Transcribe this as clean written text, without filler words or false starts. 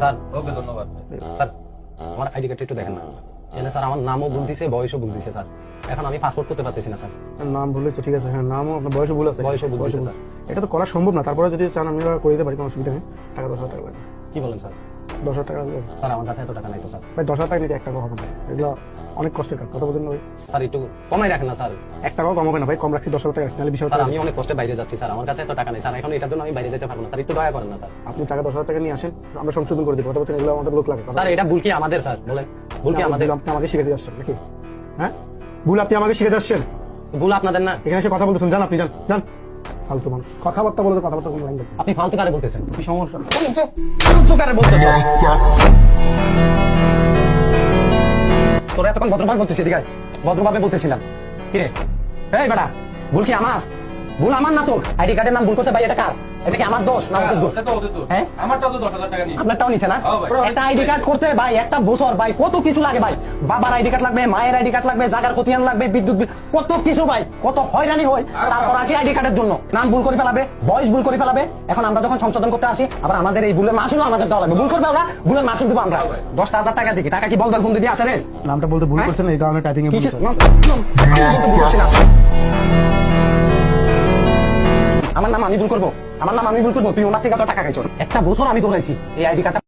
Sir okay ধন্যবাদ। Sir আমার ID কার্ডটা একটু দেখেন না। এখানে স্যার আমার নামও ভুল দিছে, বয়সও ভুল দিছে স্যার। এখন আমি পাসপোর্ট করতে পারতেছি না স্যার। নাম ভুল হয়েছে, ঠিক আছে, হ্যাঁ নামও আপনার বয়সও ভুল আছে, বয়সও ভুল দিছে স্যার। এটা তো করা সম্ভব না, তারপরে যদি চান আমি করে দিতে পারি, কোনো অসুবিধা নেই। টাকা 10,000 টাকা লাগবে। কি বলেন স্যার? 10,000 টাকা লাগবে স্যার আমার কাছে এত টাকা নাই তো স্যার। ভাই, 10,000 টাকা নিতে 1 টাকা হবে না, এগুলো অনেক কষ্টের কাজ, কথা বলছেন না ভাই? স্যার একটু কমাই রাখেন না স্যার। 1 টাকাও কম হবে না ভাই, কম রাখছি, 10,000 টাকা রাখছি, নাহলে 20,000 স্যার টাকা। আমি অনেক কষ্টে বাইরে যাচ্ছি স্যার, আমার কাছে এত টাকা নেই স্যার। এখন এটার জন্য আমি বাইরে যেতে পারবো না স্যার, একটু দয়া করেন না স্যার। আপনি টাকা 10,000 টাকা নিয়ে আসেন, আমরা সংশোধন করে দিব, কথা বলছেন, এগুলো আমাদের লোক লাগে। স্যার এটা ভুল কি আমাদের স্যার? বলেন ভুল কি আমাদের? আপনি আমাকে শিখে দিয়ে আসছেন নাকি? হ্যাঁ, ভুল আপনি আমাকে শিখে দিয়ে আসছেন, ভুল আপনাদের না? এখানে এসে কথা বলতেছেন, যান আপনি, যান যান। ফালতু মানুষ, কথাবার্তা বলে তো কথাবার্তা কোনো লাইন দেয়। আপনি ফালতু কারে বলতেছেন? কি সমস্যা? ফালতু কারে বলতেছেন? তোরা এতক্ষণ ভদ্রভাবে বলতেছি, এদিকে আয়। ভদ্রভাবে বলতেছিলাম। কিরে এই বেটা, ভুল কি আমার? ভুল আমার না তোর? আইডি কার্ডের নাম ভুল করতে ভাই, এটা কার? এটা কি আমার দোষ না ওদের দোষ? সেটা ওদের দোষ। হ্যাঁ? আমারটাও তো 10,000 টাকা নিয়ে। আপনারটাও নিছে না? হ্যাঁ ভাই। একটা আইডি কার্ড করতে ভাই একটা বছর ভাই কত কিছু লাগে ভাই। বাবার আইডি কার্ড লাগবে, মায়ের আইডি কার্ড লাগবে, জায়গার খতিয়ান লাগবে, বিদ্যুৎ বিল, কত কিছু ভাই, কত হয়রানি হয়। তারপর আসি আইডি কার্ডের জন্য নাম ভুল করে ফেলাবে, বয়স ভুল করে ফেলাবে। এখন আমরা যখন সংশোধন করতে আসি, আবার আমাদের এই ভুলের মাসুলও আমাদের দেওয়া লাগবে। ভুল করবে ওরা, ভুলের মাসুল দেবো আমরা 10,000 টাকা দিকে। টাকা কি বলবার ফোন দিয়ে আসেন? নামটা বলতে ভুল করছেন, এই কারণে টাইপিং এ ভুল কিসের হয়েছে। আমার নাম আমি ভুল করবো? আমার নাম আমি ভুল করবো? তুই ওনার থেকে তো টাকা খাইছ। একটা বছর আমি দৌড়াইছি এই আইডি কার্ডটা